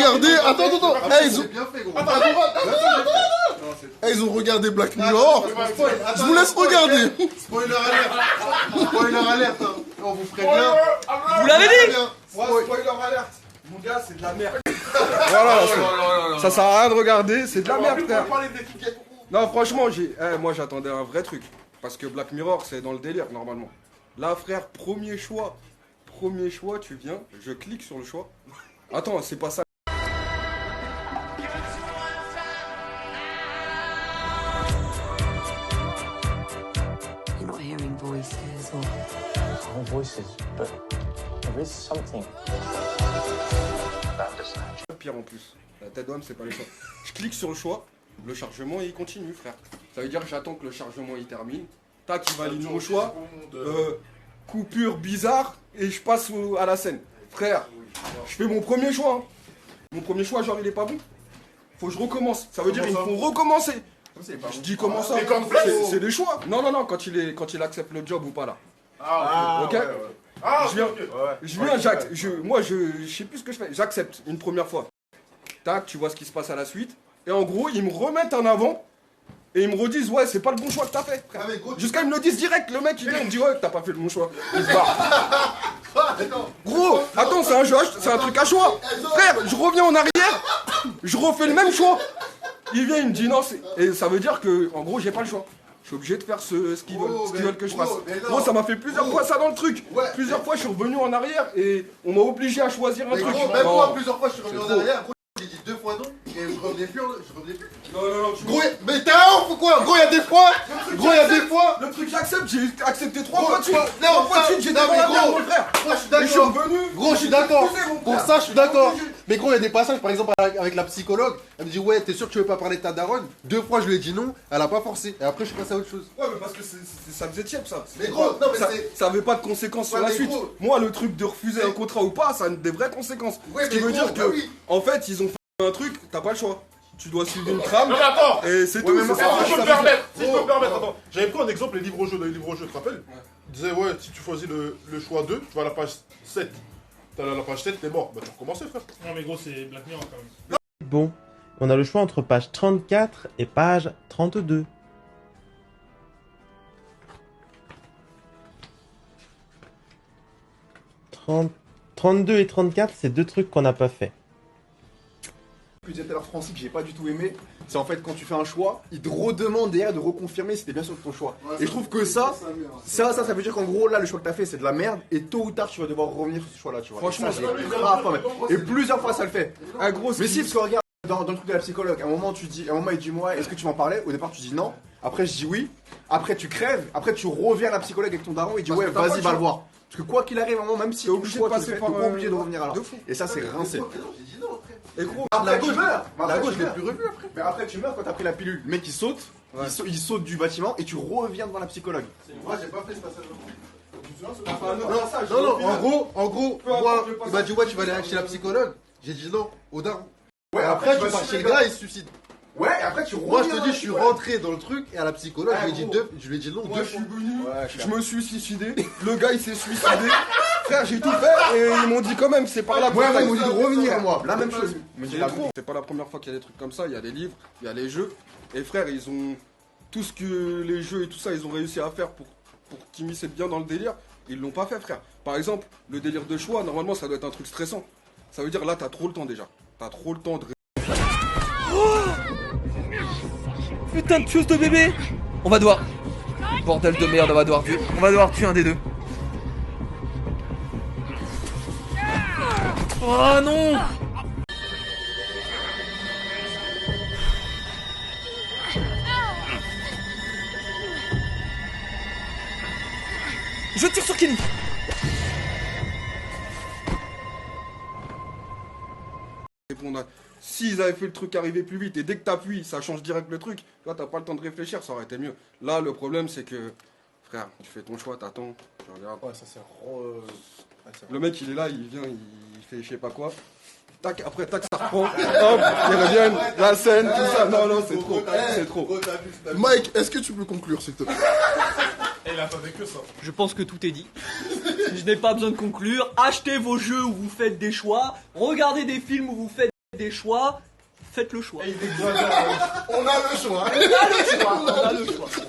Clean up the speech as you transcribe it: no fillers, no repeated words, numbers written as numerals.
regardé. Attends. Eh, ils ont bien fait, gros. Eh, ils ont regardé Black Mirror. Je vous laisse regarder. Spoiler alert. Spoiler alert. On vous ferait bien. Vous l'avez dit. Spoiler alert. Mon gars, c'est de la merde. Voilà, ça sert à rien de regarder, c'est de la merde, frère. Non, franchement, moi j'attendais un vrai truc. Parce que Black Mirror, c'est dans le délire, normalement. Là, frère, premier choix, tu viens, je clique sur le choix. Attends, c'est pas ça. You're not hearing voices or... No voices, but there is something. Pire en plus. La tête d'homme, c'est pas les choix. Je clique sur le choix, le chargement il continue, frère. Ça veut dire que j'attends que le chargement il termine. Tac, il valide mon choix. Coupure bizarre et je passe à la scène. Frère, je fais mon premier choix. Hein. Mon premier choix, genre il est pas bon. Faut que je recommence. Ça veut dire qu'il faut recommencer. Je dis comment ça? C'est des choix. Non, quand il accepte le job ou pas là. Ok. Ouais. Ah, je viens, moi je sais plus ce que je fais. J'accepte une première fois. Tac, tu vois ce qui se passe à la suite. Et en gros, ils me remettent en avant. Et ils me redisent, ouais, c'est pas le bon choix que t'as fait. Jusqu'à ils me le disent direct. Le mec, il vient, il me dit, ouais, t'as pas fait le bon choix. Il se barre. Gros, attends, c'est un jeu, c'est un truc à choix. Frère, je reviens en arrière. Je refais le même choix. Il vient, il me dit non, et ça veut dire que, en gros, j'ai pas le choix. Je suis obligé de faire ce qu'ils veulent que je fasse. Gros, ça m'a fait plusieurs fois ça dans le truc. Plusieurs fois, je suis revenu en arrière et on m'a obligé à choisir un truc. Même moi, plusieurs fois, je suis revenu en arrière. J'ai dit 2 fois non et je revenais plus. Non, gros, mais t'es un ouf ou quoi? Gros, y'a des fois. Le truc, j'accepte, j'ai accepté 3 fois de suite. Non, 3 fois de suite, j'ai dit mon frère. Moi, je suis d'accord. Gros, je suis d'accord. Pour ça, je suis d'accord. Obligé. Mais gros, il y a des passages, par exemple, avec la psychologue. Elle me dit, ouais, t'es sûr que tu veux pas parler de ta daronne? 2 fois, je lui ai dit non. Elle a pas forcé. Et après, je suis passé à autre chose. Ouais, mais parce que ça faisait tiep, ça. Mais gros, non, mais ça avait pas de conséquences sur la suite. Moi, le truc de refuser un contrat ou pas, ça a des vraies conséquences. Ce qui veut dire que, en fait, ils ont fait un truc, t'as pas le choix. Tu dois suivre une trame. Non mais attends. Et c'est tout. Si je peux me permettre, attends. J'avais pris un exemple, les livres-jeux, tu te rappelles? Il disait, ouais, si tu choisis le choix 2, tu vas à la page 7. T'as la page 7, t'es mort. Bah tu recommences, frère. Non mais gros, c'est Black Mirror quand même. Bon, on a le choix entre page 34 et page 32. « 32 et 34, c'est 2 trucs qu'on n'a pas fait. Je disais tout à l'heure, Francis, que j'ai pas du tout aimé, c'est en fait quand tu fais un choix, il te redemande derrière de reconfirmer si t'es bien sûr de ton choix. Et je trouve que ça veut dire qu'en gros, là, le choix que t'as fait, c'est de la merde, et tôt ou tard, tu vas devoir revenir sur ce choix-là, tu vois. Franchement, et plusieurs fois, ça le fait. Un gros. Mais si, parce que regarde, dans le truc de la psychologue, à un moment, il dit, moi, est-ce que tu m'en parlais? Au départ, tu dis non. Après, je dis oui. Après, tu crèves. Après, tu reviens à la psychologue avec ton daron et il dit, ouais, vas-y, va le voir. Parce que quoi qu'il arrive, à un moment, même si t'es obligé de passer par obligé de revenir à là. Et ça, c'est rincé. Et gros, après tu meurs. La gauche, je l'ai plus revu après. Mais après tu meurs quand t'as pris la pilule. Le mec il saute, il saute du bâtiment et tu reviens devant la psychologue. Moi j'ai pas fait ce passage. Non, en gros, moi, il m'a dit ouais tu vas aller chez la psychologue. J'ai dit non, au daron. Ouais, après tu pars chez le gars et il se suicide. Ouais, et après tu reviens. Moi je te dis, je suis rentré dans le truc et à la psychologue, je lui ai dit non. Moi je suis venu, je me suis suicidé, le gars il s'est suicidé. Frère, j'ai tout fait et ils m'ont dit quand même, c'est par là. Ouais, ils m'ont dit de revenir, moi. La même chose. C'est pas la première fois qu'il y a des trucs comme ça, il y a les livres, il y a les jeux. Et frère, ils ont tout ce que les jeux et tout ça, ils ont réussi à faire pour t'immiscer bien dans le délire. Ils l'ont pas fait, frère. Par exemple, le délire de choix, normalement ça doit être un truc stressant. Ça veut dire là, t'as trop le temps déjà. T'as trop le temps de. Putain de tueuse de bébé. On va devoir... Bordel de merde, on va devoir tuer un des deux. Oh non. Je tire sur Kenny. S'ils avaient fait le truc arriver plus vite et dès que t'appuies, ça change direct le truc, là t'as pas le temps de réfléchir, ça aurait été mieux. Là le problème c'est que, frère, tu fais ton choix, t'attends, tu regardes. Ouais, ça c'est le mec il est là, il vient, il fait je sais pas quoi. Tac, après tac, ça reprend, hop, ils reviennent, la scène, tout ça. Non, c'est trop, c'est trop. Mike, est-ce que tu peux conclure s'il te plaît? Il attendait que ça. Je pense que tout est dit. Je n'ai pas besoin de conclure. Achetez vos jeux où vous faites des choix. Regardez des films où vous faites des choix, faites le choix. On a le choix. On a le choix.